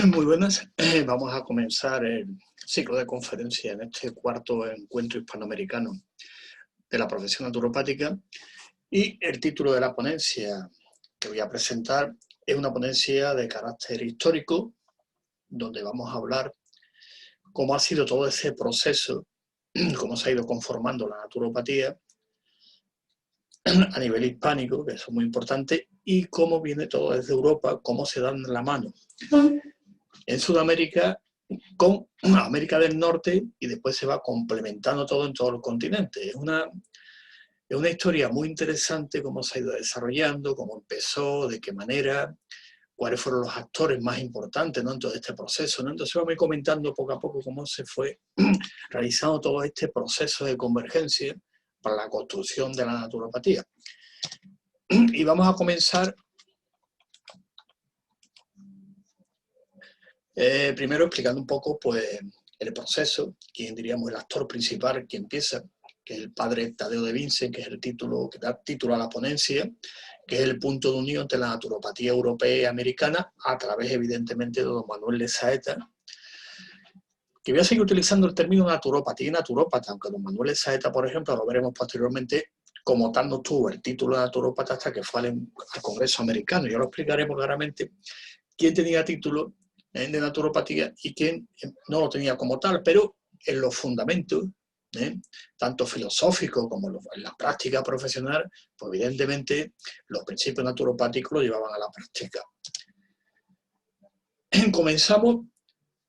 Muy buenas. Vamos a comenzar el ciclo de conferencias en este cuarto encuentro hispanoamericano de la profesión naturopática, y el título de la ponencia que voy a presentar es una ponencia de carácter histórico, donde vamos a hablar cómo ha sido todo ese proceso, cómo se ha ido conformando la naturopatía a nivel hispánico, que eso es muy importante, y cómo viene todo desde Europa, cómo se dan la mano en Sudamérica con América del Norte, y después se va complementando todo en todo el continente. Es una historia muy interesante, cómo se ha ido desarrollando, cómo empezó, de qué manera, cuáles fueron los actores más importantes, ¿no?, en todo este proceso, ¿no? Entonces vamos a ir comentando poco a poco cómo se fue realizando todo este proceso de convergencia para la construcción de la naturopatía. Y vamos a comenzar primero explicando un poco pues, el proceso, quién diríamos el actor principal que empieza, que es el padre Tadeo de Vince, que es el título que da título a la ponencia, que es el punto de unión entre la naturopatía europea y americana, a través evidentemente de don Manuel de Saeta, que voy a seguir utilizando el término naturopatía y naturópata, aunque don Manuel de Saeta, por ejemplo, lo veremos posteriormente, como tal no tuvo el título de naturópata hasta que fue al Congreso americano. Ya lo explicaremos claramente quién tenía título de naturopatía y quién no lo tenía como tal, pero en los fundamentos, tanto filosóficos como en la práctica profesional, pues evidentemente los principios naturopáticos lo llevaban a la práctica. Comenzamos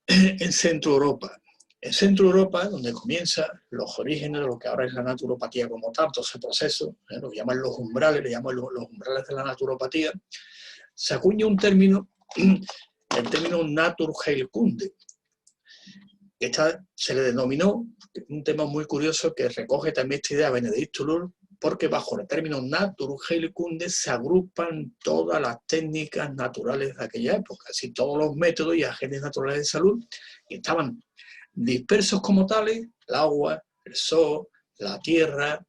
en Centro Europa. En Centro Europa, donde comienzan los orígenes de lo que ahora es la naturopatía como tal, todo ese proceso, lo que llaman los umbrales, le llaman los umbrales de la naturopatía, se acuña un término, el término Naturheilkunde. Se le denominó, un tema muy curioso que recoge también esta idea de Benedict Toulouse, porque bajo el término Naturheilkunde se agrupan todas las técnicas naturales de aquella época, así todos los métodos y agentes naturales de salud, que estaban dispersos como tales: el agua, el sol, la tierra,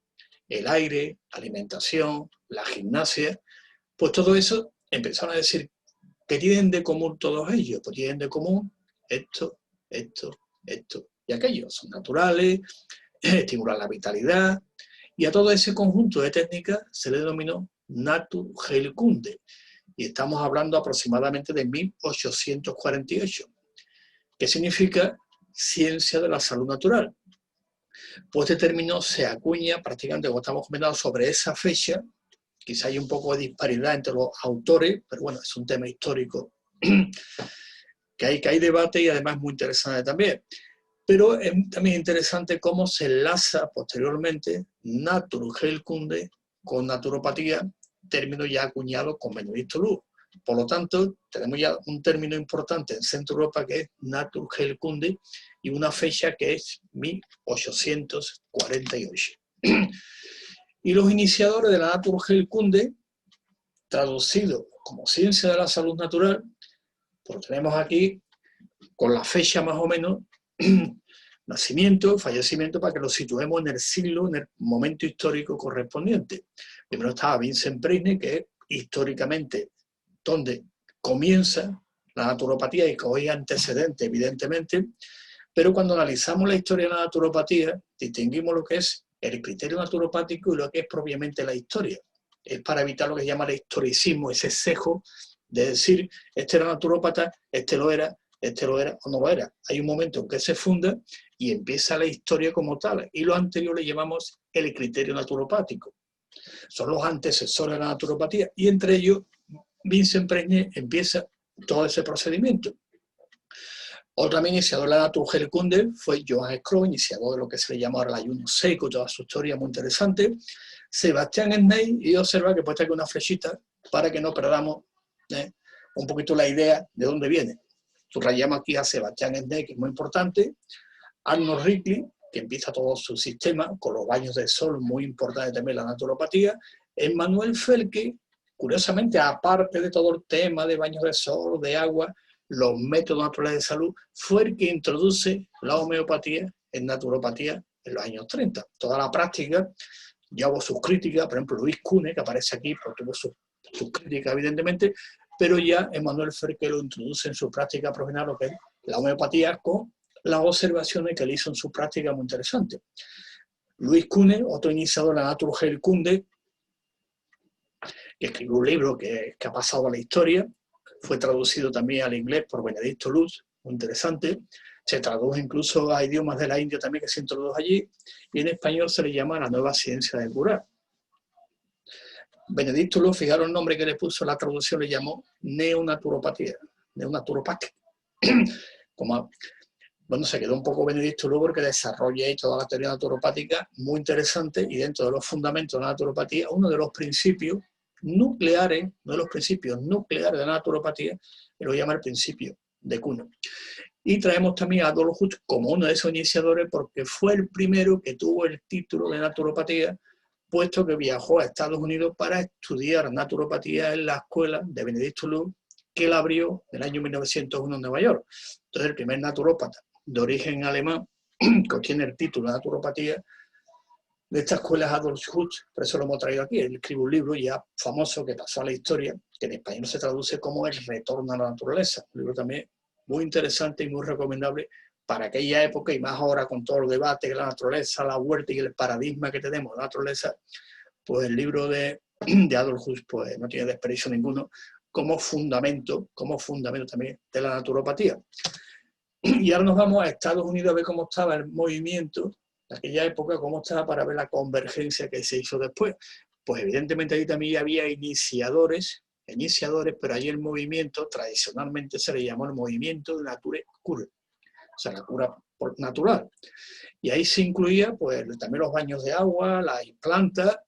el aire, la alimentación, la gimnasia. Pues todo eso empezaron a decir que tienen de común todos ellos, pues tienen de común esto, esto y aquello. Son naturales, estimulan la vitalidad, y a todo ese conjunto de técnicas se le denominó Naturheilkunde, y estamos hablando aproximadamente de 1848, que significa ciencia de la salud natural. Pues este término se acuña prácticamente, como estamos comentando, sobre esa fecha. Quizá hay un poco de disparidad entre los autores, pero bueno, es un tema histórico que hay debate, y además es muy interesante también. Pero es también interesante cómo se enlaza posteriormente Naturheilkunde con naturopatía, término ya acuñado con Benedict Toulouse. Por lo tanto, tenemos ya un término importante en Centro Europa que es Naturheilkunde, y una fecha que es 1848. Y los iniciadores de la Naturheilkunde, traducido como ciencia de la salud natural, pues tenemos aquí con la fecha más o menos, nacimiento, fallecimiento, para que lo situemos en el siglo, en el momento histórico correspondiente. Primero estaba Vincent Preisne, que es históricamente donde comienza la naturopatía y que hoy es antecedente, evidentemente, pero cuando analizamos la historia de la naturopatía, distinguimos lo que es el criterio naturopático y lo que es propiamente la historia. Es para evitar lo que se llama el historicismo, ese sesgo de decir, este era naturópata, este lo era o no lo era. Hay un momento en que se funda y empieza la historia como tal, y lo anterior le llamamos el criterio naturopático. Son los antecesores de la naturopatía, y entre ellos Vincent Preisne empieza todo ese procedimiento. Otro iniciador de la Naturheilkunde fue Johann Scroll, iniciador de lo que se le llama ahora el ayuno seco, toda su historia muy interesante. Sebastián Sney, y observa que puesta aquí una flechita para que no perdamos un poquito la idea de dónde viene. Subrayamos aquí a Sebastián Sney, que es muy importante. Arnold Ridley, que empieza todo su sistema con los baños de sol, muy importante también la naturopatía. Emmanuel Felke, curiosamente, aparte de todo el tema de baños de sol, de agua, los métodos naturales de salud, fue el que introduce la homeopatía en naturopatía en los años 30. Toda la práctica, ya hubo sus críticas, por ejemplo Luis Cune, que aparece aquí, pues tuvo sus críticas evidentemente, pero ya Emmanuel Ferqué lo introduce en su práctica profesional, lo que es la homeopatía, con las observaciones que él hizo en su práctica muy interesantes. Luis Cune, otro iniciador de la Naturheil Kunde, que escribió un libro que ha pasado a la historia, fue traducido también al inglés por Benedicto Luz, muy interesante, se tradujo incluso a idiomas de la India también, que se introdujo allí, y en español se le llama la nueva ciencia de curar. Benedicto Luz, fijaros el nombre que le puso, la traducción le llamó neonaturopatía, neonaturopatía. Como, bueno, se quedó un poco Benedicto Luz porque desarrolla ahí toda la teoría naturopática, muy interesante, y dentro de los fundamentos de la naturopatía, uno de los principios nucleares, de la naturopatía, lo llama el principio de Kuhn. Y traemos también a Adolf Huth como uno de esos iniciadores porque fue el primero que tuvo el título de naturopatía, puesto que viajó a Estados Unidos para estudiar naturopatía en la escuela de Benedicto Luz, que él abrió en el año 1901 en Nueva York. Entonces, el primer naturópata de origen alemán que obtiene el título de naturopatía de esta escuela es Adolf Huth, por eso lo hemos traído aquí. Él escribe un libro ya famoso que pasó a la historia, que en español se traduce como El retorno a la naturaleza. Un libro también muy interesante y muy recomendable para aquella época, y más ahora con todo el debate de la naturaleza, la huerta y el paradigma que tenemos de la naturaleza, pues el libro de Adolf Huth pues, no tiene desperdicio ninguno como fundamento también de la naturopatía. Y ahora nos vamos a Estados Unidos a ver cómo estaba el movimiento de aquella época, cómo estaba, para ver la convergencia que se hizo después. Pues evidentemente ahí también había iniciadores, pero allí el movimiento tradicionalmente se le llamó el movimiento de Nature Cure, o sea, la cura natural. Y ahí se incluía pues también los baños de agua, las plantas,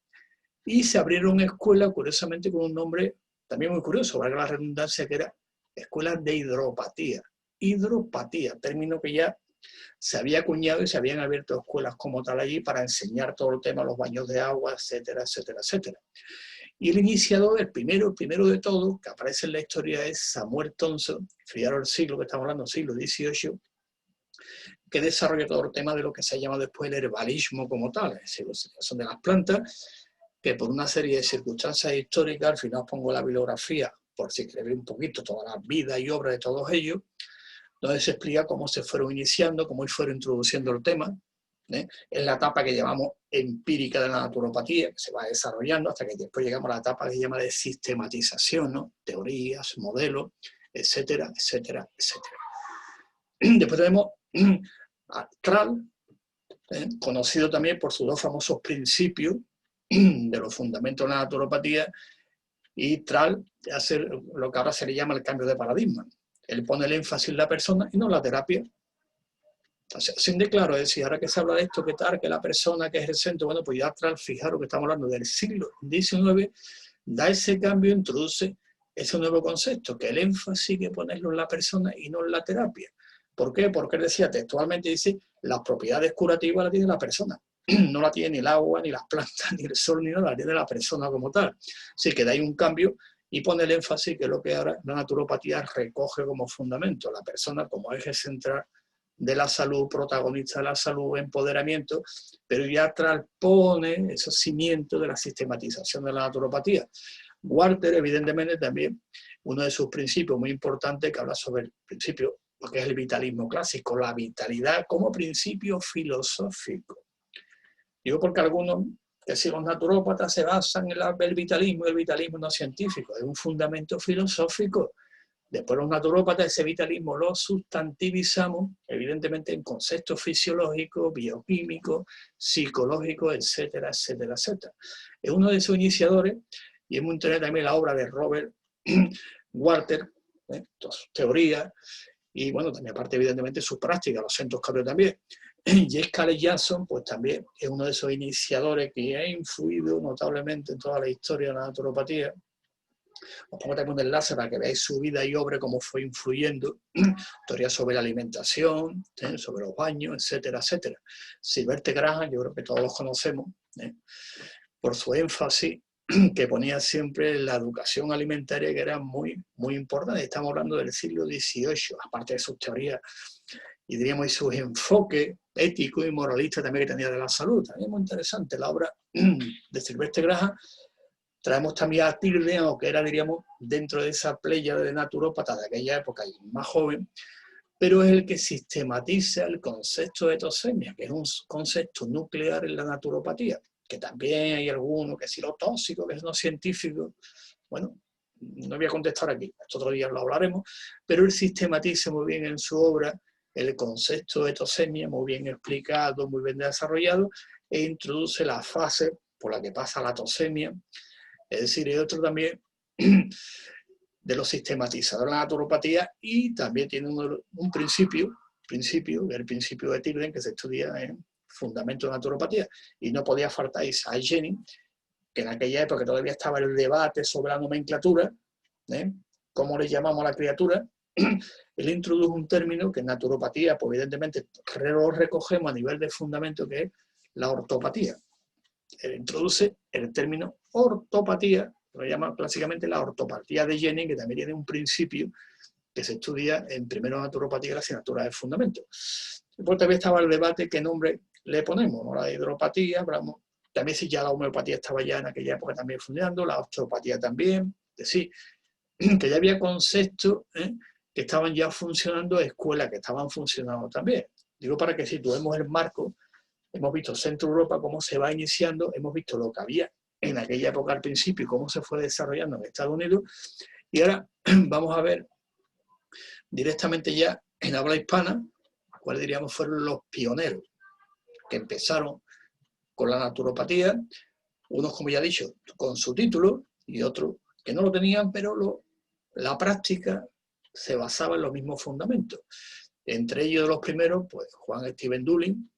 y se abrieron escuelas, curiosamente, con un nombre también muy curioso, valga la redundancia, que era escuelas de hidropatía. Hidropatía, término que ya se había acuñado y se habían abierto escuelas como tal allí para enseñar todo el tema, los baños de agua, etcétera, etcétera, etcétera. Y el iniciador, el primero de todo, que aparece en la historia, es Samuel Thomson, fijaros el siglo que estamos hablando, siglo XVIII, que desarrolla todo el tema de lo que se llama después el herbalismo como tal, es decir, son de las plantas, que por una serie de circunstancias históricas, al final os pongo la bibliografía, por si queréis ver un poquito toda la vida y obra de todos ellos, donde se explica cómo se fueron iniciando, cómo fueron introduciendo el tema, en la etapa que llamamos empírica de la naturopatía, que se va desarrollando hasta que después llegamos a la etapa que se llama de sistematización, ¿no? Teorías, modelos, etcétera, etcétera, etcétera. Después tenemos a Trall, conocido también por sus dos famosos principios de los fundamentos de la naturopatía, y Trall hace lo que ahora se le llama el cambio de paradigma. Él pone el énfasis en la persona y no en la terapia. Entonces, sin de claro, es decir, ahora que se habla de esto, que tal, que la persona que es el centro, bueno, pues ya Trall, fijaros que estamos hablando del siglo XIX, da ese cambio, introduce ese nuevo concepto, que el énfasis hay que ponerlo en la persona y no en la terapia. ¿Por qué? Porque él decía textualmente, dice, las propiedades curativas las tiene la persona. No la tiene ni el agua, ni las plantas, ni el sol, ni nada, la tiene la persona como tal. Así que da ahí un cambio y pone el énfasis, que es lo que ahora la naturopatía recoge como fundamento, la persona como eje central de la salud, protagonista de la salud, empoderamiento, pero ya transpone esos cimientos de la sistematización de la naturopatía. Walter, evidentemente, también uno de sus principios muy importantes, que habla sobre el principio, lo que es el vitalismo clásico, la vitalidad como principio filosófico. Digo porque algunos, que si los naturópatas se basan en el vitalismo no es científico, es un fundamento filosófico. Después los naturópatas ese vitalismo lo sustantivizamos, evidentemente, en conceptos fisiológicos, bioquímicos, psicológicos, etcétera, etcétera, etcétera. Es uno de esos iniciadores, y es muy interesante también la obra de Robert Walter, todas sus teorías, y bueno, también aparte evidentemente su práctica, los centros cambios también. J. Caleb Jackson, pues también es uno de esos iniciadores que ha influido notablemente en toda la historia de la naturopatía. Os pongo también un enlace para que veáis su vida y obra, cómo fue influyendo, teorías sobre la alimentación, sobre los baños, etcétera, etcétera. Sylvester Graham, yo creo que todos los conocemos, por su énfasis que ponía siempre en la educación alimentaria, que era muy, muy importante. Estamos hablando del siglo XVIII, aparte de sus teorías y diríamos y sus enfoques éticos y moralistas también que tenía de la salud. También muy interesante la obra de Sylvester Graham, Traemos también a Tilden, aunque era, diríamos, dentro de esa playa de naturópatas de aquella época, y más joven, pero es el que sistematiza el concepto de tosemia, que es un concepto nuclear en la naturopatía, que también hay algunos, que si lo tóxico, que es no científico. Bueno, no voy a contestar aquí, esto otro día lo hablaremos, pero él sistematiza muy bien en su obra el concepto de tosemia, muy bien explicado, muy bien desarrollado, e introduce la fase por la que pasa la tosemia. Es decir, hay otro también de los sistematizadores de la naturopatía, y también tiene un principio, que es el principio de Tilden, que se estudia en Fundamentos de Naturopatía, y no podía faltar Isaac Jennings, que en aquella época todavía estaba el debate sobre la nomenclatura, cómo le llamamos a la criatura. Él introdujo un término que en naturopatía, pues evidentemente lo recogemos a nivel de fundamento, que es la ortopatía. Él introduce el término ortopatía, lo llama clásicamente la ortopatía de Jennings, que también tiene un principio que se estudia en primero naturopatía y la asignatura de fundamento. Después también estaba el debate qué nombre le ponemos, ¿no? La hidropatía, hablamos, también si ya la homeopatía estaba ya en aquella época también funcionando, la osteopatía también, es decir, que ya había conceptos que estaban ya funcionando, escuelas que estaban funcionando también. Digo, para que situemos el marco, hemos visto Centro Europa cómo se va iniciando, hemos visto lo que había en aquella época al principio y cómo se fue desarrollando en Estados Unidos, y ahora vamos a ver directamente ya en habla hispana, cuáles diríamos fueron los pioneros que empezaron con la naturopatía, unos, como ya he dicho, con su título, y otros que no lo tenían, pero la práctica se basaba en los mismos fundamentos. Entre ellos, los primeros, pues Juan Steven Dulin.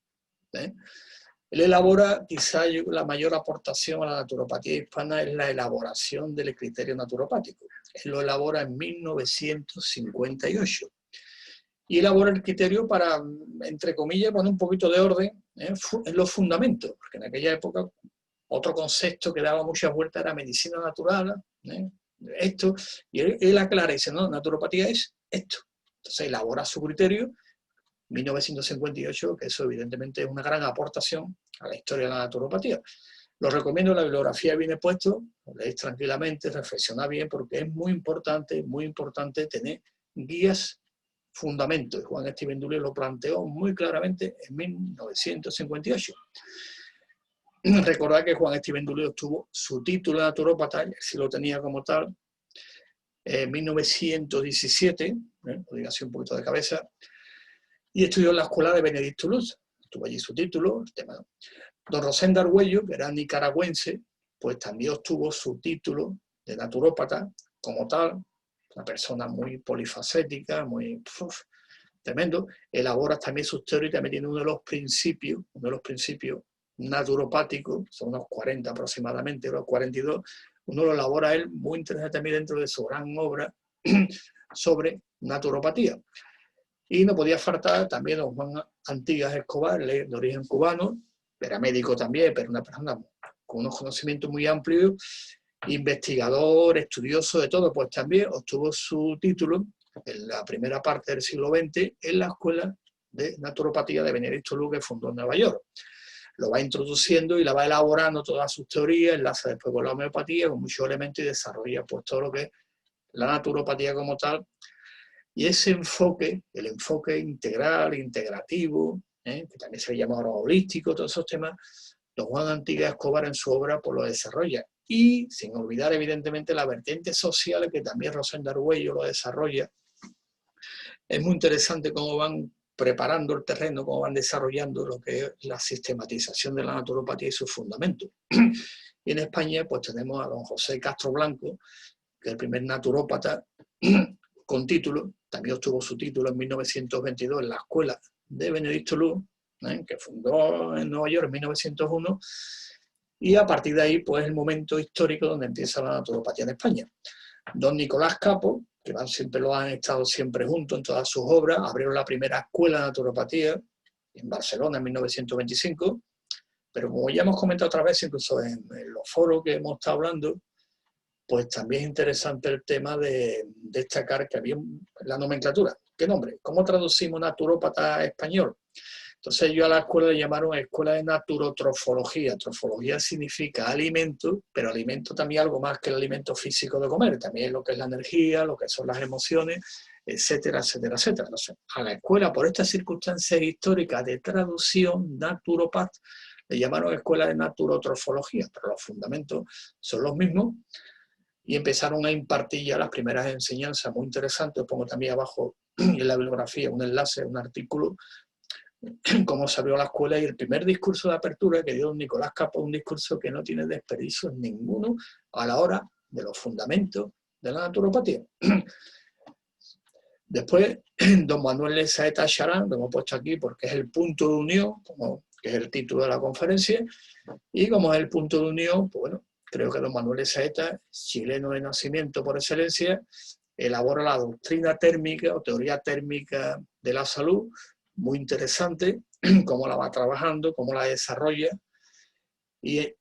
Él elabora, quizá la mayor aportación a la naturopatía hispana es la elaboración del criterio naturopático. Él lo elabora en 1958. Y elabora el criterio para, entre comillas, poner un poquito de orden en los fundamentos, porque en aquella época otro concepto que daba muchas vueltas era medicina natural, esto, y él aclara y dice, no, naturopatía es esto. Entonces elabora su criterio, 1958, que eso evidentemente es una gran aportación a la historia de la naturopatía. Lo recomiendo, la bibliografía viene puesto, lo leéis tranquilamente, reflexionad bien, porque es muy importante tener guías, fundamentos. Juan Steven Dulin lo planteó muy claramente en 1958. Recordad que Juan Steven Dulin obtuvo su título de naturópata, si lo tenía como tal, en 1917, lo digo así un poquito de cabeza, y estudió en la escuela de Benedicto Luz. Tuvo allí su título. Don Rosendo Argüello, que era nicaragüense, pues también obtuvo su título de naturópata como tal, una persona muy polifacética, muy tremendo. Elabora también sus teorías, también tiene uno de los principios naturopáticos, son unos 40 aproximadamente, unos 42, uno lo elabora él muy interesante también dentro de su gran obra sobre naturopatía. Y no podía faltar también don Juan Antigas Escobar, de origen cubano, era médico también, pero una persona con unos conocimientos muy amplios, investigador, estudioso de todo, pues también obtuvo su título en la primera parte del siglo XX en la Escuela de Naturopatía de Benedicto Luz, que fundó en Nueva York. Lo va introduciendo y la va elaborando todas sus teorías, enlaza después con la homeopatía, con muchos elementos, y desarrolla pues todo lo que es la naturopatía como tal. Y ese enfoque, el enfoque integral, integrativo, que también se llama ahora holístico, todos esos temas, don Juan Antigas Escobar en su obra pues lo desarrolla. Y sin olvidar evidentemente la vertiente social, que también Rosendo Argüello lo desarrolla. Es muy interesante cómo van preparando el terreno, cómo van desarrollando lo que es la sistematización de la naturopatía y sus fundamentos. Y en España pues tenemos a don José Castro Blanco, que es el primer naturópata con título, también obtuvo su título en 1922 en la Escuela de Benedicto Luz, que fundó en Nueva York en 1901, y a partir de ahí pues es el momento histórico donde empieza la naturopatía en España. Don Nicolás Capo, que siempre lo han estado siempre juntos en todas sus obras, abrieron la primera escuela de naturopatía en Barcelona en 1925, pero como ya hemos comentado otra vez, incluso en los foros que hemos estado hablando, pues también es interesante el tema de destacar que había la nomenclatura. ¿Qué nombre? ¿Cómo traducimos naturópata a español? Entonces ellos a la escuela le llamaron Escuela de Naturotrofología. Trofología significa alimento, pero alimento también algo más que el alimento físico de comer, también lo que es la energía, lo que son las emociones, etcétera, etcétera, etcétera. Entonces, a la escuela, por estas circunstancias históricas de traducción, naturopat, le llamaron Escuela de Naturotrofología, pero los fundamentos son los mismos, y empezaron a impartir ya las primeras enseñanzas muy interesantes. Os pongo también abajo en la bibliografía un enlace, un artículo, cómo se abrió la escuela, y el primer discurso de apertura que dio Nicolás Capó, un discurso que no tiene desperdicios ninguno a la hora de los fundamentos de la naturopatía. Después, don Manuel Saeta Charán, lo hemos puesto aquí porque es el punto de unión, que es el título de la conferencia, y como es el punto de unión, pues bueno, creo que don Manuel Saeta, chileno de nacimiento por excelencia, elabora la doctrina térmica o teoría térmica de la salud, muy interesante, cómo la va trabajando, cómo la desarrolla, y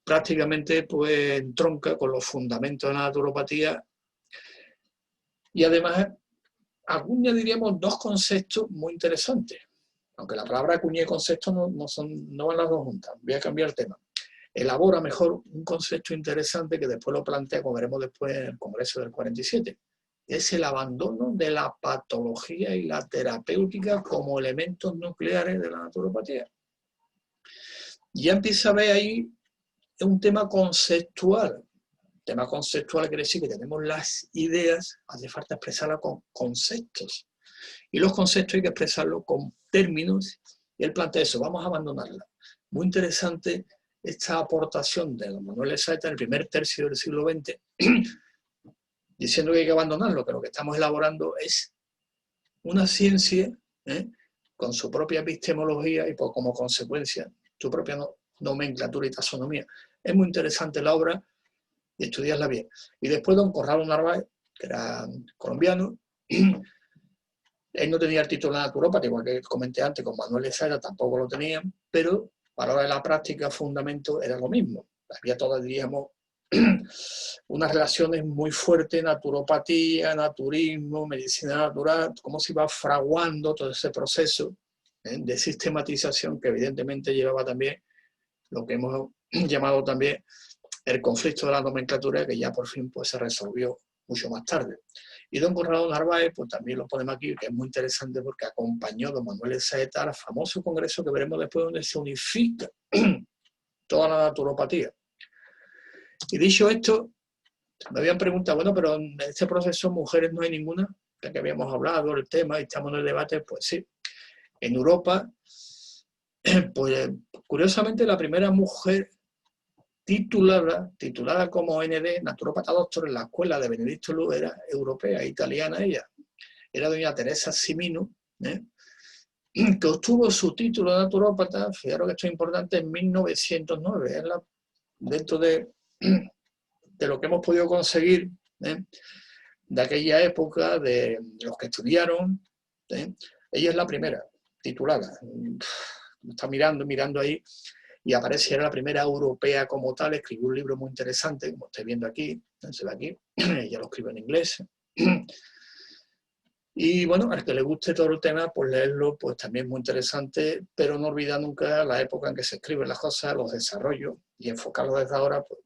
prácticamente pues entronca con los fundamentos de la naturopatía, y además acuña, diríamos, dos conceptos muy interesantes, aunque la palabra acuña y concepto no van las dos juntas. Voy a cambiar el tema. Elabora mejor un concepto interesante que después lo plantea, como veremos después en el Congreso del 47, es el abandono de la patología y la terapéutica como elementos nucleares de la naturopatía. Ya empieza a ver ahí un tema conceptual. Tema conceptual quiere decir que tenemos las ideas, hace falta expresarlas con conceptos. Y los conceptos hay que expresarlos con términos, y él plantea eso, vamos a abandonarla. Muy interesante esta aportación de don Manuel Saeta en el primer tercio del siglo XX, diciendo que hay que abandonarlo, que lo que estamos elaborando es una ciencia con su propia epistemología y como consecuencia su propia nomenclatura y taxonomía. Es muy interesante la obra y estudiarla bien. Y después don Corrado Narváez, que era colombiano, él no tenía el título de naturópata, igual que comenté antes con Manuel Saeta, tampoco lo tenían, pero a la hora de la práctica, fundamento era lo mismo. Había todas, diríamos, unas relaciones muy fuertes, naturopatía, naturismo, medicina natural, cómo se iba fraguando todo ese proceso de sistematización que evidentemente llevaba también lo que hemos llamado también el conflicto de la nomenclatura, que ya por fin pues, se resolvió mucho más tarde. Y don Corrado Narváez, pues también lo ponemos aquí, que es muy interesante porque acompañó a don Manuel Saeta al famoso congreso que veremos después, donde se unifica toda la naturopatía. Y dicho esto, me habían preguntado, bueno, pero en este proceso mujeres no hay ninguna, ya que habíamos hablado del tema y estamos en el debate, pues sí. En Europa, pues curiosamente la primera mujer titulada como ND, naturópata doctor, en la escuela de Benedicto Luz, era europea, italiana ella. Era doña Teresa Simino, que obtuvo su título de naturópata, fijaros que esto es importante, en 1909, dentro de lo que hemos podido conseguir de aquella época, de los que estudiaron, ella es la primera titulada. Está mirando ahí, y aparece, era la primera europea como tal, escribió un libro muy interesante, como estáis viendo aquí, se ve aquí, ella lo escribe en inglés. Y bueno, al que le guste todo el tema, pues leerlo, pues también es muy interesante, pero no olvidar nunca la época en que se escriben las cosas, los desarrollos, y enfocarlo desde ahora, pues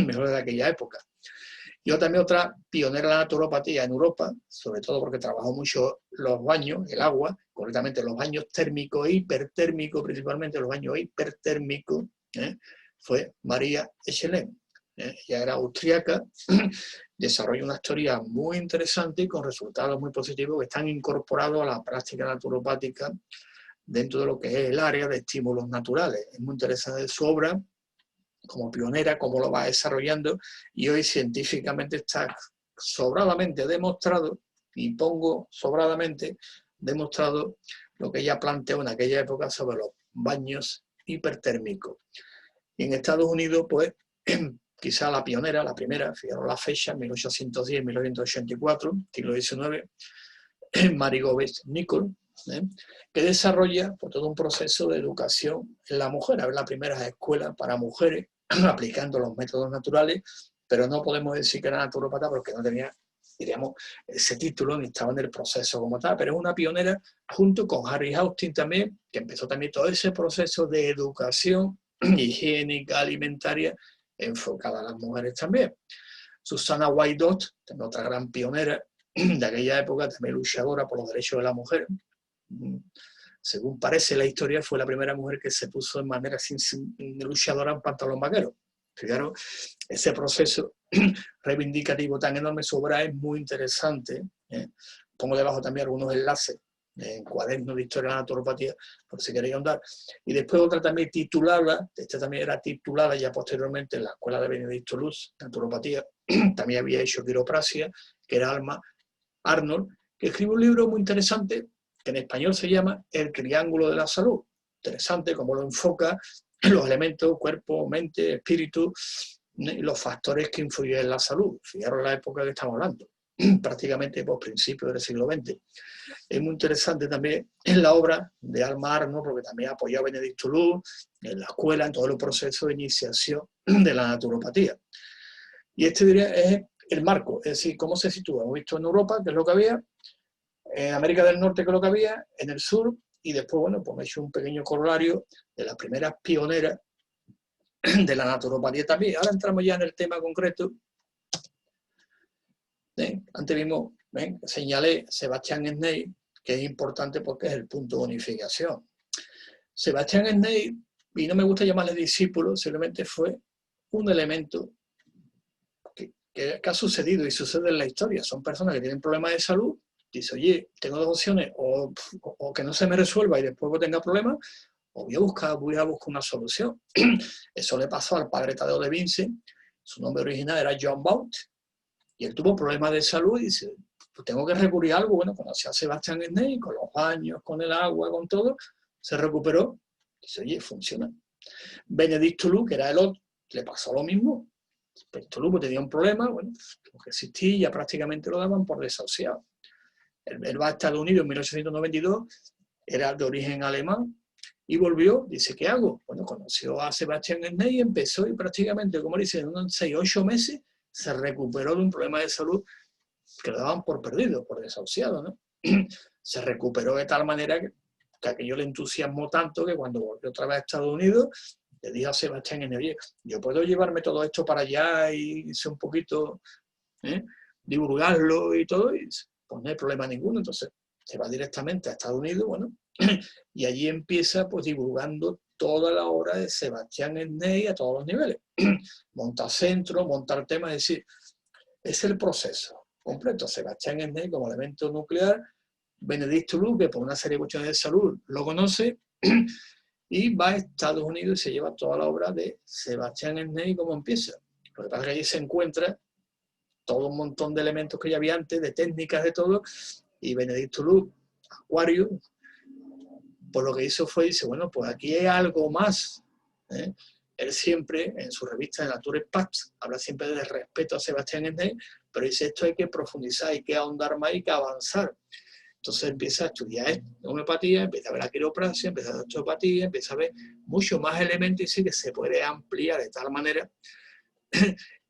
mejor desde aquella época. Yo también otra pionera de la naturopatía en Europa, sobre todo porque trabajó mucho los baños, el agua, concretamente los baños térmicos e hipertérmicos, principalmente los baños hipertérmicos, fue María Echelem. Ella era austríaca, desarrolla una historia muy interesante y con resultados muy positivos que están incorporados a la práctica naturopática dentro de lo que es el área de estímulos naturales. Es muy interesante su obra como pionera, cómo lo va desarrollando, y hoy científicamente está sobradamente demostrado, y pongo sobradamente demostrado lo que ella planteó en aquella época sobre los baños hipertérmicos. Y en Estados Unidos, pues, quizá la pionera, la primera, fijaros la fecha, 1810-1884, siglo XIX, Mary Gomes Nichols, que desarrolla pues, todo un proceso de educación en la mujer. Es la primera escuela para mujeres aplicando los métodos naturales, pero no podemos decir que era naturópata porque no tenía diríamos, ese título ni estaba en el proceso como tal, pero es una pionera junto con Harry Austin también, que empezó también todo ese proceso de educación higiénica, alimentaria, enfocada a las mujeres también. Susana White-Dot, otra gran pionera de aquella época, también luchadora por los derechos de la mujer. Según parece la historia, fue la primera mujer que se puso de manera sin luchadora en pantalón vaquero. Fijaros, ese proceso reivindicativo tan enorme, su obra es muy interesante. Pongo debajo también algunos enlaces en cuadernos de historia de la naturopatía, por si queréis ahondar. Y después otra también titulada, esta también era titulada ya posteriormente en la Escuela de Benedicto Luz, naturopatía. También había hecho quiropraxia, que era Alma Arnold, que escribe un libro muy interesante, que en español se llama El Triángulo de la Salud. Interesante cómo lo enfoca los elementos, cuerpo, mente, espíritu, y los factores que influyen en la salud. Fijaros la época que estamos hablando, prácticamente por principios del siglo XX. Es muy interesante también en la obra de Alma Arnold, porque también apoyó a Benedicto Luz en la escuela, en todo el proceso de iniciación de la naturopatía. Y este diría es el marco, es decir, cómo se sitúa. Hemos visto en Europa, que es lo que había, en América del Norte, que es lo que había, en el sur, y después, bueno, pues me he hecho un pequeño corolario de las primeras pioneras de la naturopatía también. Ahora entramos ya en el tema concreto. Antes vimos, señalé Sebastián Sney, que es importante porque es el punto de unificación. Sebastián Sney, y no me gusta llamarle discípulo, simplemente fue un elemento que ha sucedido y sucede en la historia. Son personas que tienen problemas de salud, dice, oye, tengo dos opciones, o que no se me resuelva y después tenga problemas, o voy a buscar una solución. Eso le pasó al padre Tadeo de Vinci, su nombre original era John Bout, y él tuvo problemas de salud y dice, pues tengo que recurrir a algo. Bueno, conoció a Sebastián Sney, con los baños, con el agua, con todo, se recuperó, dice, oye, funciona. Benedicto Luz, que era el otro, le pasó lo mismo. Benedicto Luz tenía un problema, bueno, lo que existía ya prácticamente lo daban por desahuciado. Él va a Estados Unidos en 1892, era de origen alemán, y volvió, dice, ¿qué hago? Bueno, conoció a Sebastián Sney y empezó, y prácticamente, como dicen, en unos 6 o 8 meses, se recuperó de un problema de salud que lo daban por perdido, por desahuciado, ¿no? Se recuperó de tal manera que aquello le entusiasmó tanto que cuando volvió otra vez a Estados Unidos, le dijo a Sebastián Sney, oye, yo puedo llevarme todo esto para allá y ser un poquito, divulgarlo y todo, y pues no hay problema ninguno. Entonces se va directamente a Estados Unidos, bueno, y allí empieza pues divulgando toda la obra de Sebastián Sney a todos los niveles. Montar centro, montar temas, es decir, es el proceso completo. Sebastián Sney como elemento nuclear, Benedicto Luz, que por una serie de cuestiones de salud lo conoce, y va a Estados Unidos y se lleva toda la obra de Sebastián Sney como empieza. Lo que pasa es que allí se encuentra todo un montón de elementos que ya había antes, de técnicas, de todo, y Benedicto Luz, Acuario, pues lo que hizo fue, dice, bueno, pues aquí hay algo más. Él siempre, en su revista de Nature Pax, habla siempre de respeto a Sebastián Sney, pero dice, esto hay que profundizar, hay que ahondar más, hay que avanzar. Entonces empieza a estudiar homeopatía, empieza a ver la quiropraxia, empieza a ver osteopatía, empieza a ver muchos más elementos y sí que se puede ampliar de tal manera.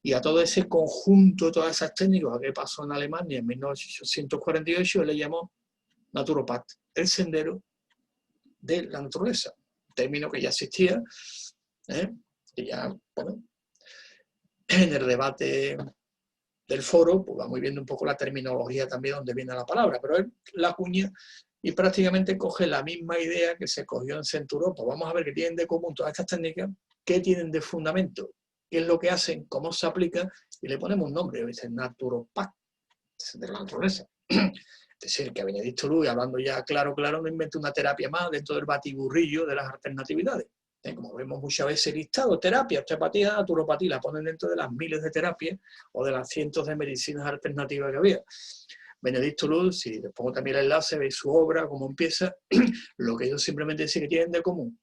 Y a todo ese conjunto, todas esas técnicas que pasó en Alemania en 1848, él le llamó naturopat, el sendero de la naturaleza, término que ya existía, que ya, bueno, en el debate del foro, pues vamos viendo un poco la terminología también donde viene la palabra, pero él la acuña y prácticamente coge la misma idea que se cogió en Centuropa. Vamos a ver qué tienen de común todas estas técnicas, qué tienen de fundamento, qué es lo que hacen, cómo se aplica, y le ponemos un nombre, dice naturopat, de la naturaleza. Es decir, que Benedicto Luz, hablando ya claro, no inventa una terapia más dentro del batiburrillo de las alternatividades. Como vemos muchas veces listado, terapia, osteopatía, naturopatía, la ponen dentro de las miles de terapias o de las cientos de medicinas alternativas que había. Benedicto Luz, si les pongo también el enlace, veis su obra, cómo empieza, lo que ellos simplemente dicen que tienen de común.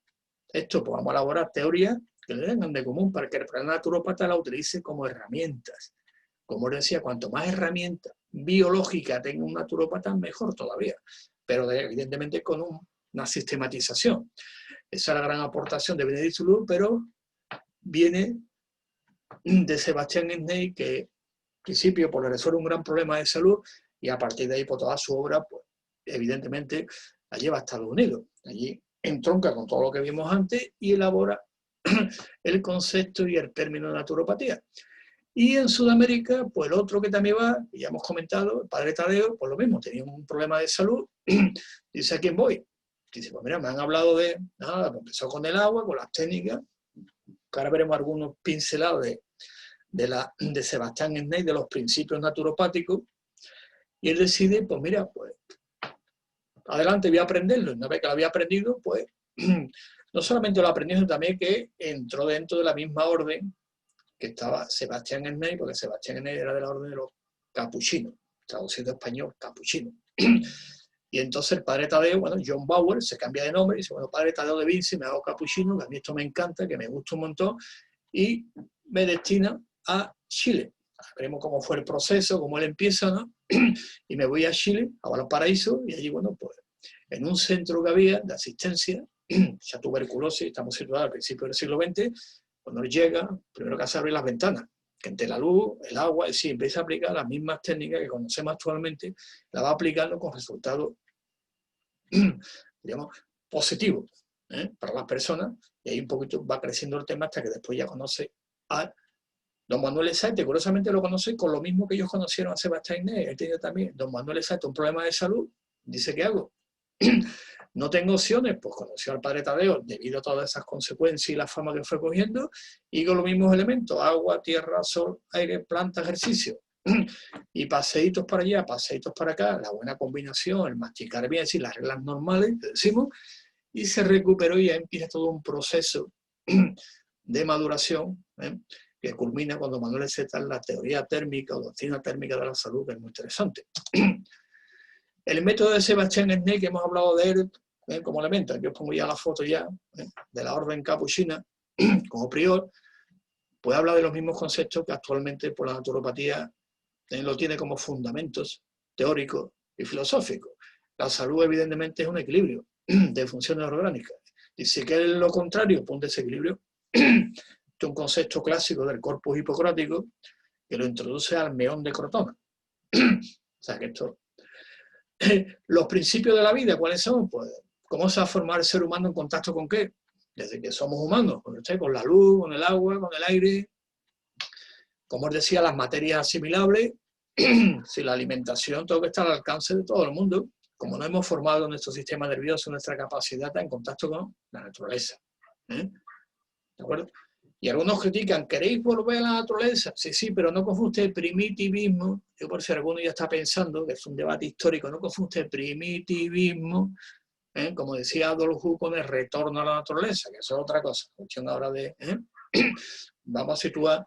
Esto, pues vamos a elaborar teorías que le tengan de común para que el naturopata la utilice como herramientas. Como les decía, cuanto más herramientas biológicas tenga un naturópata, mejor todavía. Pero evidentemente con una sistematización. Esa es la gran aportación de Benedicto Luz, pero viene de Sebastián Sney, que principio pues le resuelve un gran problema de salud y a partir de ahí pues toda su obra pues evidentemente la lleva a Estados Unidos. Allí entronca con todo lo que vimos antes y elabora el concepto y el término de naturopatía. Y en Sudamérica, pues el otro que también va, y ya hemos comentado, el padre Tadeo, pues lo mismo, tenía un problema de salud, dice, ¿a quién voy? Dice, pues mira, me han hablado de, nada, pues empezó con el agua, con las técnicas, que ahora veremos algunos pincelados de Sebastián Sney, de los principios naturopáticos, y él decide, pues mira, pues adelante, voy a aprenderlo. Una vez que lo había aprendido, pues no solamente lo aprendió, sino también que entró dentro de la misma orden que estaba Sebastián Sney, porque Sebastián Sney era de la orden de los capuchinos, traducido a español, capuchino. Y entonces el padre Tadeo, bueno, John Bauer, se cambia de nombre y dice, bueno, padre Tadeo de Vinci, me hago capuchino, que a mí esto me encanta, que me gusta un montón, y me destina a Chile. Veremos cómo fue el proceso, cómo él empieza, ¿no? Y me voy a Chile, a Valparaíso, y allí, bueno, pues, en un centro que había de asistencia, ya tuberculosis, estamos situados al principio del siglo XX, cuando él llega, primero que hace abrir las ventanas, que entre la luz, el agua, sí, empieza a aplicar las mismas técnicas que conocemos actualmente, la va aplicando con resultados, digamos, positivos para las personas, y ahí un poquito va creciendo el tema hasta que después ya conoce a don Manuel Esaete. Curiosamente lo conoce con lo mismo que ellos conocieron a Sebastián Ney. Él tenía también, don Manuel Esaete, un problema de salud, dice, ¿qué hago? No tengo opciones, pues conoció al padre Tadeo debido a todas esas consecuencias y la fama que fue cogiendo, y con los mismos elementos, agua, tierra, sol, aire, planta, ejercicio. Y paseitos para allá, paseitos para acá, la buena combinación, el masticar bien, sí, las reglas normales, que decimos, y se recuperó y ya empieza todo un proceso de maduración, que culmina cuando Manuel Esaete en la teoría térmica o doctrina térmica de la salud, que es muy interesante. El método de Sebastián Sney, que hemos hablado de él como elemento, aquí os pongo ya la foto ya, de la orden capuchina, como prior, pues habla de los mismos conceptos que actualmente por la naturopatía lo tiene como fundamentos teóricos y filosóficos. La salud evidentemente es un equilibrio de funciones orgánicas. Dice que es lo contrario, pues un desequilibrio. Este es un concepto clásico del corpus hipocrático que lo introduce al meón de Crotona. O sea que esto... Los principios de la vida, ¿cuáles son? Pues, ¿cómo se va a formar el ser humano en contacto con qué? Desde que somos humanos, con la luz, con el agua, con el aire. Como os decía, las materias asimilables, si la alimentación, todo que está al alcance de todo el mundo, como no hemos formado nuestro sistema nervioso, nuestra capacidad en contacto con la naturaleza. ¿De acuerdo? Y algunos critican, ¿queréis volver a la naturaleza? Sí, sí, pero no confunda usted primitivismo, yo por si alguno ya está pensando, que es un debate histórico, no confunda usted primitivismo, como decía Adolf Huth, con el retorno a la naturaleza, que eso es otra cosa, cuestión ahora de... Vamos a situar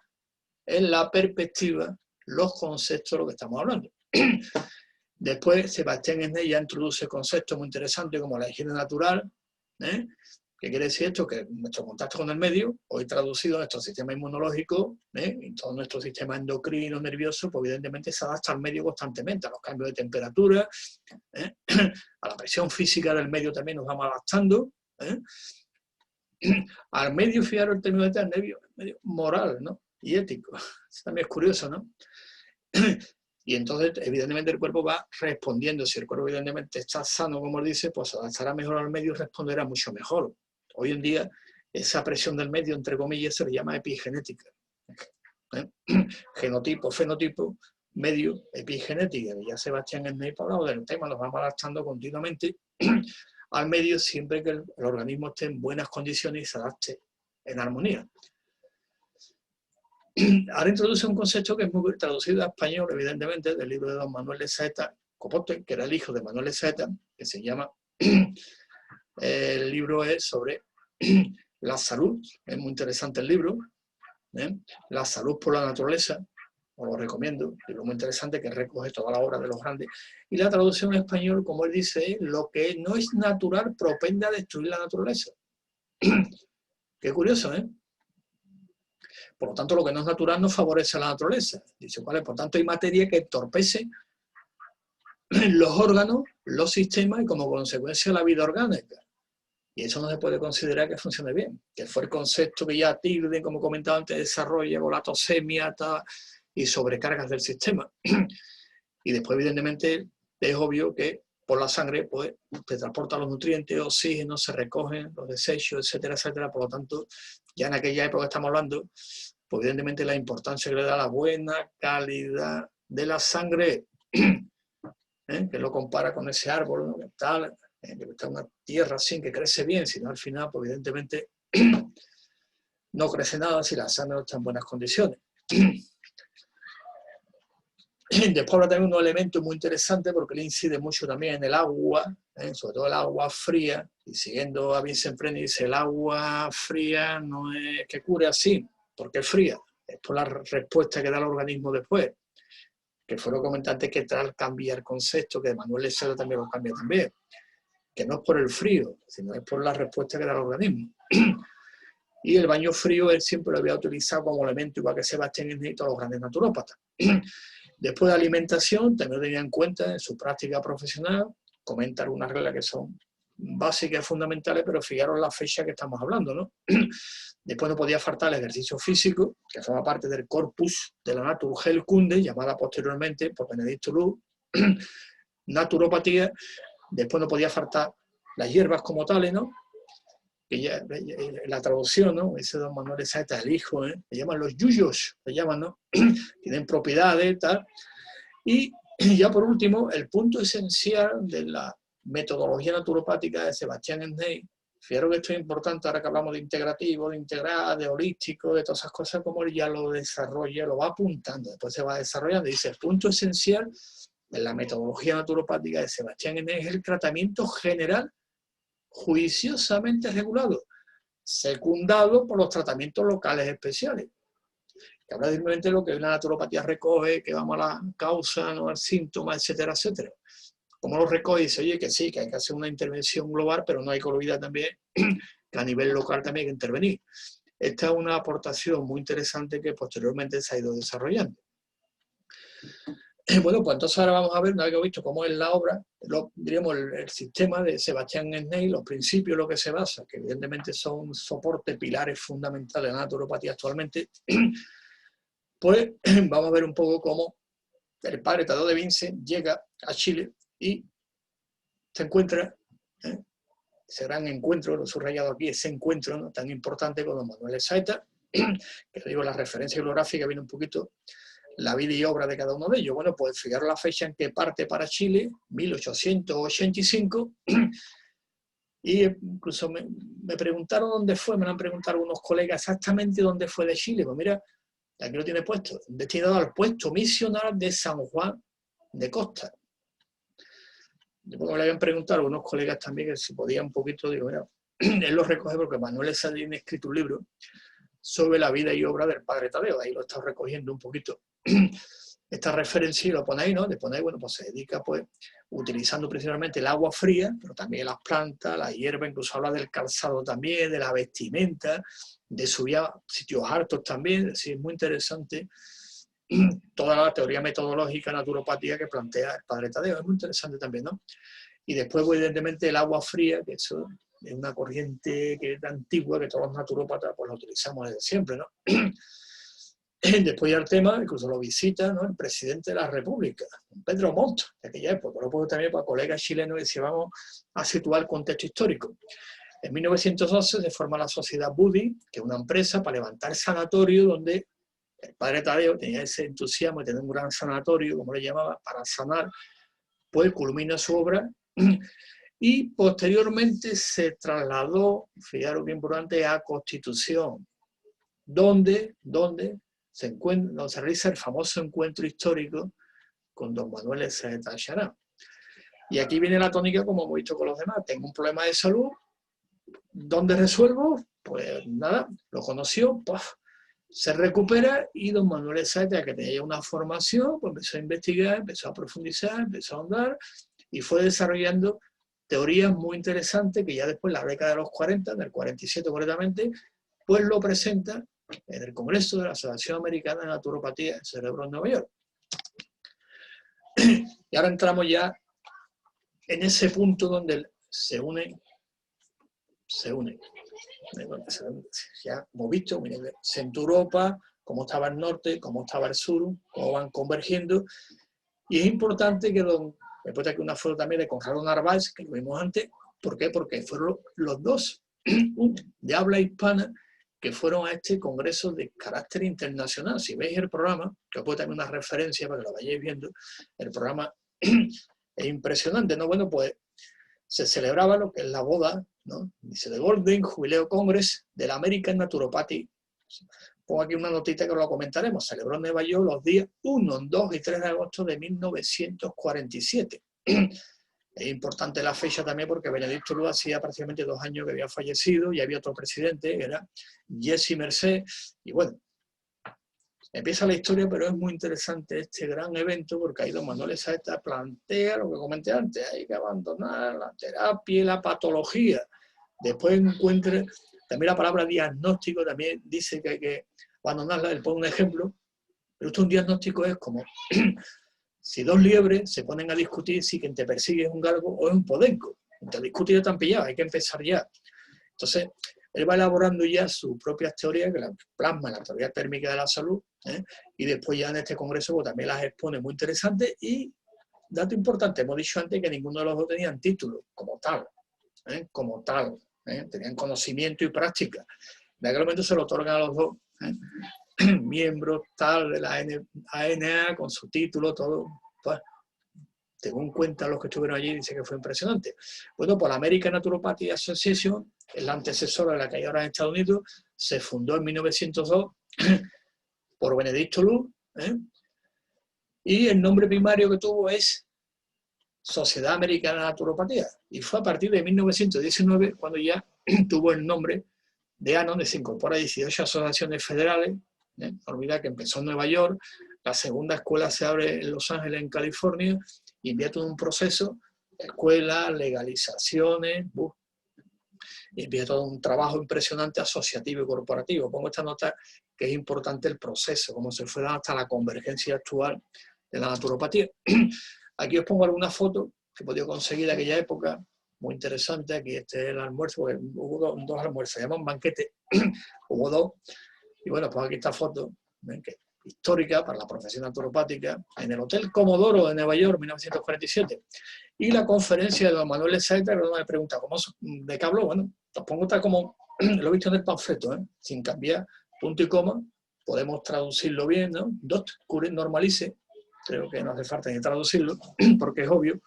en la perspectiva los conceptos de lo que estamos hablando. Después, Sebastián Sney ya introduce conceptos muy interesantes como la higiene natural, ¿qué quiere decir esto? Que nuestro contacto con el medio, hoy traducido a nuestro sistema inmunológico, y todo nuestro sistema endocrino, nervioso, pues evidentemente se adapta al medio constantemente, a los cambios de temperatura, a la presión física del medio también nos vamos adaptando, al medio, fijaros el término de medio moral, ¿no? Y ético. Eso también es curioso, ¿no? Y entonces, evidentemente, el cuerpo va respondiendo. Si el cuerpo, evidentemente, está sano, como dice, pues adaptará mejor al medio y responderá mucho mejor. Hoy en día, esa presión del medio, entre comillas, se le llama epigenética. Genotipo, fenotipo, medio, epigenética. Y ya Sebastián Sney ha hablado del tema, nos vamos adaptando continuamente al medio siempre que el organismo esté en buenas condiciones y se adapte en armonía. Ahora introduce un concepto que es muy traducido a español, evidentemente, del libro de don Manuel Esaeta Copote, que era el hijo de Manuel Esaeta, que se llama, el libro es sobre la salud, es muy interesante el libro, la salud por la naturaleza, os lo recomiendo, un libro muy interesante que recoge toda la obra de los grandes, y la traducción en español, como él dice, es lo que no es natural propende a destruir la naturaleza. Qué curioso, ¿eh? Por lo tanto, lo que no es natural no favorece a la naturaleza. Dice, ¿vale? Por tanto, hay materia que entorpece los órganos, los sistemas y como consecuencia la vida orgánica. Y eso no se puede considerar que funcione bien. Que fue el concepto que ya Tilden, como comentaba antes, desarrolla con la tosemia y sobrecargas del sistema. Y después, evidentemente, es obvio que por la sangre pues, te transporta los nutrientes, oxígeno, se recogen los desechos, etcétera, etcétera. Por lo tanto, ya en aquella época que estamos hablando, pues evidentemente la importancia que le da la buena calidad de la sangre, que lo compara con ese árbol, ¿no? Que tal, que está en una tierra así, que crece bien, sino al final, pues evidentemente, no crece nada si la sangre no está en buenas condiciones. Después habrá también un elemento muy interesante porque le incide mucho también en el agua, sobre todo el agua fría, y siguiendo a Vincent Preni dice, el agua fría no es que cure así, porque es fría, es por la respuesta que da el organismo después, que fue lo comentante que tal cambia el concepto, que Manuel Lesero también lo cambia también, que no es por el frío, sino es por la respuesta que da el organismo. Y el baño frío él siempre lo había utilizado como elemento, igual que Sebastián y todos los grandes naturópatas. Después de alimentación, también lo tenía en cuenta en su práctica profesional, comenta algunas reglas que son básicas y fundamentales, pero fijaros la fecha que estamos hablando, ¿no? Después no podía faltar el ejercicio físico, que forma parte del corpus de la Naturheilkunde, llamada posteriormente por Benedicto Luz, naturopatía. Después no podía faltar las hierbas como tales, ¿no? Que ya, la traducción, ¿no? Ese don Manuel Saeta, el hijo, le llaman los yuyos, le llaman, ¿no? Tienen propiedades, tal. Y ya por último, el punto esencial de la metodología naturopática de Sebastián Ensney. Fijaros que esto es importante ahora que hablamos de integrativo, de integral, de holístico, de todas esas cosas, como él ya lo desarrolla, lo va apuntando, después se va desarrollando. Dice, el punto esencial de la metodología naturopática de Sebastián Ensney es el tratamiento general juiciosamente regulado, secundado por los tratamientos locales especiales. Que habla simplemente de lo que una naturopatía recoge, que vamos a la causa, no al síntoma, etcétera, etcétera. Como lo recoge, dice, oye, que sí, que hay que hacer una intervención global, pero no hay que olvidar también que a nivel local también hay que intervenir. Esta es una aportación muy interesante que posteriormente se ha ido desarrollando. Bueno, pues entonces ahora vamos a ver, una vez que hemos visto cómo es la obra, diríamos el sistema de Sebastián Ensney, los principios en los que se basa, que evidentemente son soportes, pilares fundamentales de la naturopatía actualmente, pues vamos a ver un poco cómo el padre Tadeo de Vincent llega a Chile y se encuentra, ese gran encuentro, lo he subrayado aquí, ese encuentro, ¿no?, tan importante con don Manuel Saeta, que digo, la referencia bibliográfica viene un poquito la vida y obra de cada uno de ellos. Bueno, pues fijaros la fecha en que parte para Chile, 1885, y incluso me preguntaron dónde fue, me lo han preguntado algunos colegas exactamente dónde fue de Chile. Pues mira, aquí lo tiene puesto, destinado al puesto misional de San Juan de Costa. Después me le habían preguntado a algunos colegas también que si podía un poquito, digo, mira, él lo recoge porque Manuel Sadín ha escrito un libro sobre la vida y obra del padre Tadeo, ahí lo he estado recogiendo un poquito. Esta referencia y lo ponéis, ¿no? Le ponéis, bueno, pues se dedica, pues, utilizando principalmente el agua fría, pero también las plantas, la hierba, incluso habla del calzado también, de la vestimenta, de subir a sitios altos también, es decir, es muy interesante toda la teoría metodológica naturopática que plantea el padre Tadeo, es muy interesante también, ¿no? Y después, pues, evidentemente, el agua fría, que eso es una corriente que es antigua, que todos los naturópatas pues, la utilizamos desde siempre, ¿no? Después ya el tema, incluso lo visita, ¿no?, el presidente de la República, Pedro Montt, de aquella época. Lo pongo también para colegas chilenos y si vamos a situar el contexto histórico. En 1912 se forma la Sociedad Budi, que es una empresa para levantar sanatorio donde el padre Tadeo tenía ese entusiasmo de tener un gran sanatorio, como le llamaba, para sanar, pues culmina su obra y posteriormente se trasladó, fijaros bien importante, a Constitución, donde se realiza el famoso encuentro histórico con don Manuel Saeta Xará. Y aquí viene la tónica, como hemos visto con los demás. Tengo un problema de salud, ¿dónde resuelvo? Pues nada, lo conoció, pues, se recupera y don Manuel Saeta, que tenía una formación, pues empezó a investigar, empezó a profundizar, empezó a ahondar y fue desarrollando teorías muy interesantes que ya después, en la década de los 40, en el 47 concretamente, pues lo presenta en el Congreso de la Asociación Americana de Naturopatía del Cerebro en Nueva York. Y ahora entramos ya en ese punto donde se une, ya hemos visto, Centroeuropa, cómo estaba el norte, cómo estaba el sur, cómo van convergiendo. Y es importante que me puse aquí una foto también de Conrado Narváez, que lo vimos antes. ¿Por qué? Porque fueron los dos de habla hispana que fueron a este congreso de carácter internacional. Si veis el programa, que os pongo también una referencia para que lo vayáis viendo, el programa es impresionante, ¿no? Bueno, pues se celebraba lo que es la boda, ¿no? Dice The Golden Jubileo Congress de la American Naturopathy. Pongo aquí una notita que lo comentaremos. Celebró en Nueva York los días 1, 2 y 3 de agosto de 1947. Es importante la fecha también porque Benedicto Luz hacía prácticamente 2 años que había fallecido y había otro presidente, que era Jesse Merced. Y bueno, empieza la historia, pero es muy interesante este gran evento porque ahí don Manuel Saeta plantea lo que comenté antes, hay que abandonar la terapia y la patología. Después encuentre, también la palabra diagnóstico también dice que hay que abandonarla. Él pone un ejemplo, pero esto un diagnóstico es como si 2 liebres se ponen a discutir si quien te persigue es un galgo o es un podenco. Te discutir ya están pillados, hay que empezar ya. Entonces, él va elaborando ya sus propias teorías, que las plasma en la teoría térmica de la salud, y después ya en este congreso pues, también las expone muy interesantes. Y, dato importante, hemos dicho antes que ninguno de los dos tenían título como tal, tenían conocimiento y práctica. En aquel momento se lo otorgan a los dos, miembros tal de la ANA con su título, todo. Pues, según cuentan los que estuvieron allí, dice que fue impresionante. Bueno, pues la American Naturopathy Association, el antecesor de la que hay ahora en Estados Unidos, se fundó en 1902 por Benedicto Luz, y el nombre primario que tuvo es Sociedad Americana de Naturopatía, y fue a partir de 1919 cuando ya tuvo el nombre de ANO, donde se incorpora a 18 asociaciones federales. No olvidar que empezó en Nueva York, la segunda escuela se abre en Los Ángeles, en California, y envía todo un proceso, escuelas, legalizaciones, y envía todo un trabajo impresionante asociativo y corporativo. Pongo esta nota que es importante el proceso, cómo se fue hasta la convergencia actual de la naturopatía. Aquí os pongo algunas fotos que he podido conseguir de aquella época, muy interesante. Aquí este es el almuerzo, porque hubo dos almuerzos, se llaman banquete, hubo 2. Y bueno, pues aquí esta foto, ¿ven? Que histórica para la profesión naturopática, en el Hotel Comodoro de Nueva York, 1947. Y la conferencia de don Manuel Saeta, que me pregunta, ¿de qué habló? Bueno, os pongo tal como lo he visto en el panfleto, sin cambiar punto y coma, podemos traducirlo bien, ¿no? Dot cure normalice, creo que no hace falta ni traducirlo, porque es obvio.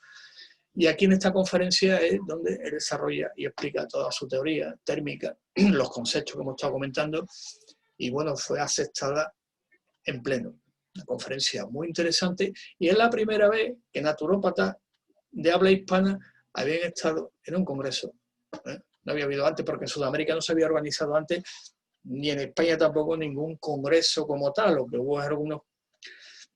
Y aquí en esta conferencia es donde él desarrolla y explica toda su teoría térmica, los conceptos que hemos estado comentando, y bueno, fue aceptada en pleno. Una conferencia muy interesante, y es la primera vez que naturópatas de habla hispana habían estado en un congreso. No había habido antes, porque en Sudamérica no se había organizado antes, ni en España tampoco ningún congreso como tal. Lo que hubo algunos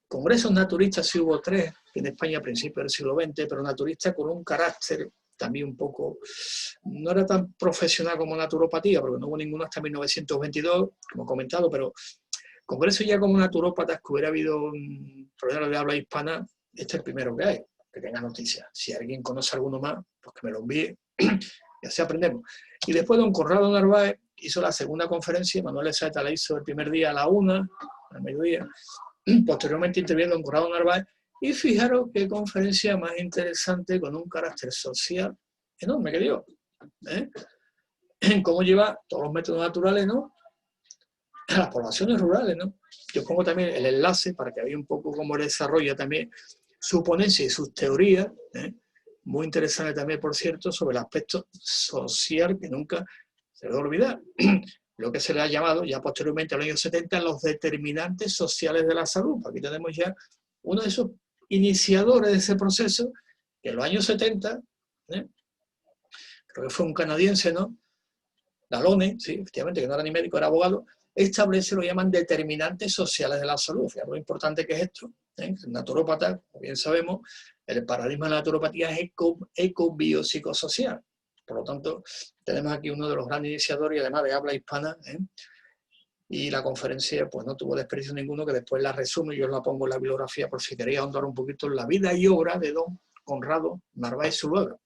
congresos naturistas, sí hubo 3, en España a principios del siglo XX, pero naturistas con un carácter también un poco, no era tan profesional como naturopatía, porque no hubo ninguno hasta 1922, como he comentado, pero congreso ya como naturópatas que hubiera habido un problema de habla hispana, este es el primero que hay, que tenga noticias. Si alguien conoce alguno más, pues que me lo envíe, y así aprendemos. Y después don Conrado Narváez hizo la segunda conferencia, Manuel Saeta la hizo el primer día a la 1, al mediodía. Posteriormente interviene don Conrado Narváez, y fijaros qué conferencia más interesante, con un carácter social enorme que dio. Cómo lleva todos los métodos naturales, ¿no?, a las poblaciones rurales, ¿no? Yo pongo también el enlace para que veáis un poco cómo desarrolla también su ponencia y sus teorías, muy interesante también, por cierto, sobre el aspecto social que nunca se debe olvidar. Lo que se le ha llamado ya posteriormente a los años 70 los determinantes sociales de la salud. Aquí tenemos ya uno de esos iniciadores de ese proceso, que en los años 70, creo que fue un canadiense, ¿no?, Dalone, sí, efectivamente, que no era ni médico, era abogado, establece lo que llaman determinantes sociales de la salud. Fíjate lo importante que es esto. El naturópata, como bien sabemos, el paradigma de la naturopatía es eco-biopsicosocial. Por lo tanto, tenemos aquí uno de los grandes iniciadores, y además de habla hispana, y la conferencia pues no tuvo desperdicio ninguno, que después la resumo y yo la pongo en la bibliografía por si queréis ahondar un poquito en la vida y obra de don Conrado Narváez Zuluaga.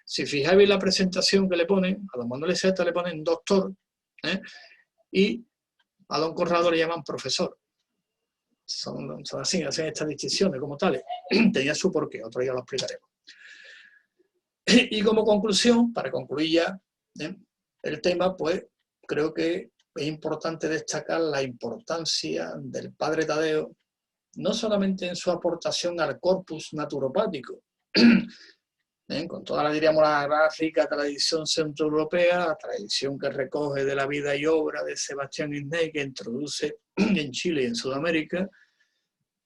Si fijáis bien la presentación que le ponen, a don Manuel Saeta le ponen doctor, y A don Corrado le llaman profesor. Son así, hacen estas distinciones como tales. Tenía su porqué, otro día lo explicaremos. Y como conclusión, para concluir ya el tema, pues creo que es importante destacar la importancia del padre Tadeo, no solamente en su aportación al corpus naturopático, con toda la, diríamos, la rica tradición centroeuropea, la tradición que recoge de la vida y obra de Sebastián Isney, que introduce en Chile y en Sudamérica,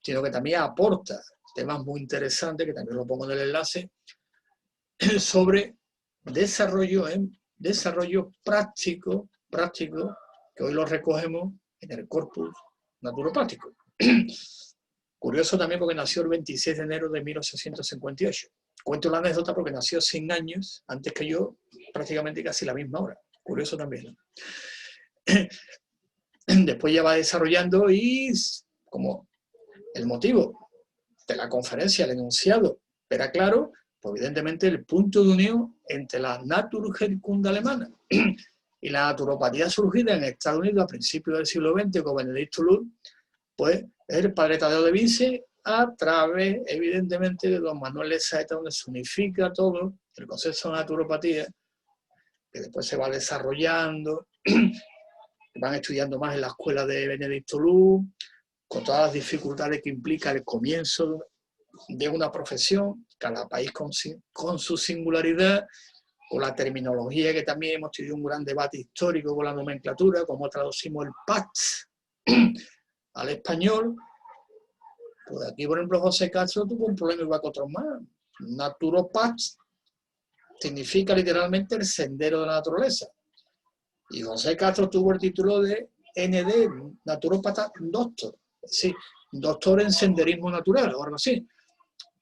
sino que también aporta temas muy interesantes, que también lo pongo en el enlace, sobre desarrollo práctico, que hoy lo recogemos en el corpus naturopático. Curioso también porque nació el 26 de enero de 1858. Cuento la anécdota porque nació 100 años antes que yo, prácticamente casi la misma hora. Curioso también, ¿no? Después ya va desarrollando y como el motivo de la conferencia, el enunciado, era claro, pues evidentemente el punto de unión entre la Naturheilkunde alemana y la naturopatía surgida en Estados Unidos a principios del siglo XX con Benedicto Luz, pues el padre Tadeo de Vinci, a través, evidentemente, de don Manuel de Saeta, donde se unifica todo el concepto de naturopatía, que después se va desarrollando, van estudiando más en la escuela de Benedicto Luz, con todas las dificultades que implica el comienzo de una profesión, cada país con su singularidad, con la terminología, que también hemos tenido un gran debate histórico con la nomenclatura, cómo traducimos el PATS al español. Pues aquí, por ejemplo, José Castro tuvo un problema igual que otros más. Naturopath significa literalmente el sendero de la naturaleza. Y José Castro tuvo el título de ND, Naturópata Doctor. Sí, doctor en senderismo natural o algo así.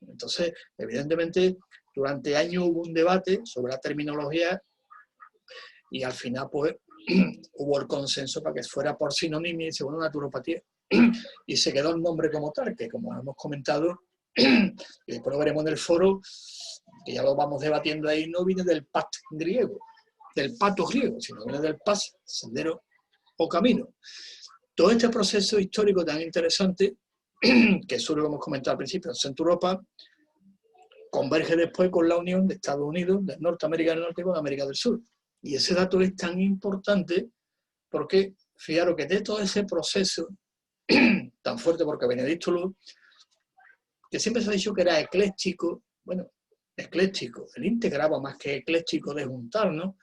Entonces, evidentemente, durante años hubo un debate sobre la terminología y al final, pues, hubo el consenso para que fuera por sinónimo y según naturopatía. Y se quedó el nombre como tal, que como hemos comentado, y después lo veremos en el foro, que ya lo vamos debatiendo ahí, no viene del pat griego, del pato griego, sino viene del pas, sendero o camino. Todo este proceso histórico tan interesante, que surge, como hemos comentado al principio, en Centro Europa, converge después con la unión de Estados Unidos, de Norteamérica del Norte con América del Sur. Y ese dato es tan importante porque, fijaros que de todo ese proceso tan fuerte, porque Benedicto Luz, que siempre se ha dicho que era ecléctico, bueno, ecléctico, él integraba más que ecléctico de juntar, ¿no?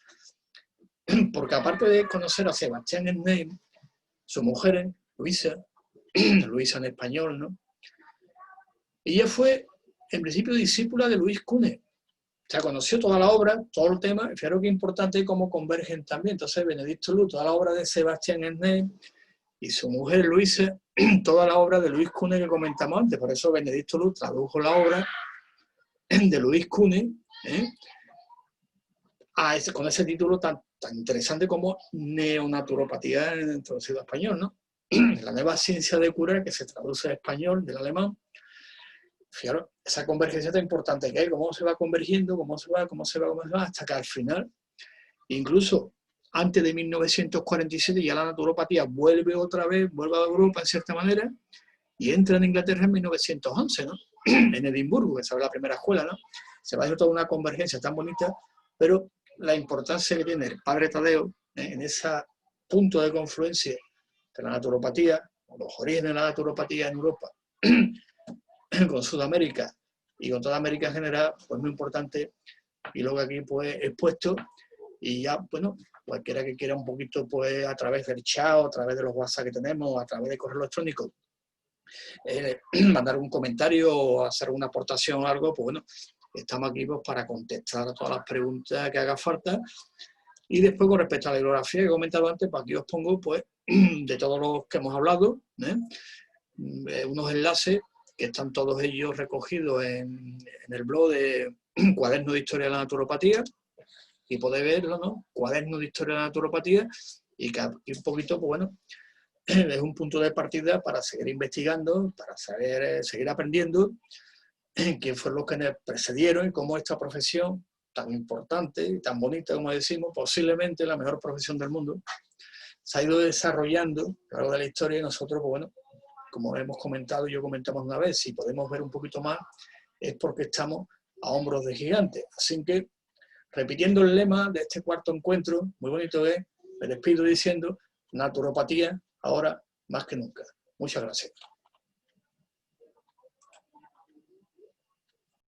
Porque aparte de conocer a Sebastián Isney, su mujer, Luisa, Luisa en español, ¿no? Ella fue, en principio, discípula de Luis Cune. O sea, conoció toda la obra, todo el tema, y fijaros que importante cómo convergen también. Entonces, Benedicto Luz, toda la obra de Sebastián Isney, y su mujer Luisa, toda la obra de Luis Cune que comentamos antes. Por eso Benedicto Luz tradujo la obra de Luis Cune con ese título tan interesante como Neonaturopatía en el traducido español, ¿no? La nueva ciencia de curar, que se traduce al español, del alemán. Fijaros, esa convergencia tan importante que hay, cómo se va convergiendo, cómo se va, hasta que al final, incluso antes de 1947, ya la naturopatía vuelve otra vez, vuelve a Europa en cierta manera, y entra en Inglaterra en 1911, ¿no? En Edimburgo, que se abre la primera escuela, ¿no? Se va a hacer toda una convergencia tan bonita, pero la importancia que tiene el padre Tadeo en ese punto de confluencia de la naturopatía, los orígenes de la naturopatía en Europa, con Sudamérica y con toda América en general, pues muy importante, y luego aquí pues expuesto, y ya, bueno, cualquiera que quiera un poquito, pues a través del chat, a través de los WhatsApp que tenemos, a través de correo electrónico, mandar un comentario o hacer una aportación o algo, pues bueno, estamos aquí pues, para contestar a todas las preguntas que haga falta. Y después, con respecto a la bibliografía que he comentado antes, pues aquí os pongo, pues, de todos los que hemos hablado, unos enlaces que están todos ellos recogidos en el blog de Cuaderno de Historia de la Naturopatía, y podéis verlo, ¿no? Cuaderno de Historia de la Naturopatía, y que aquí un poquito, pues bueno, es un punto de partida para seguir investigando, para saber, seguir aprendiendo quién fueron los que nos precedieron y cómo esta profesión tan importante y tan bonita, como decimos, posiblemente la mejor profesión del mundo, se ha ido desarrollando a lo largo de la historia y nosotros, pues bueno, como hemos comentado y yo comentamos una vez, si podemos ver un poquito más es porque estamos a hombros de gigantes. Así que, repitiendo el lema de este cuarto encuentro, muy bonito es, me despido diciendo, naturopatía ahora más que nunca. Muchas gracias.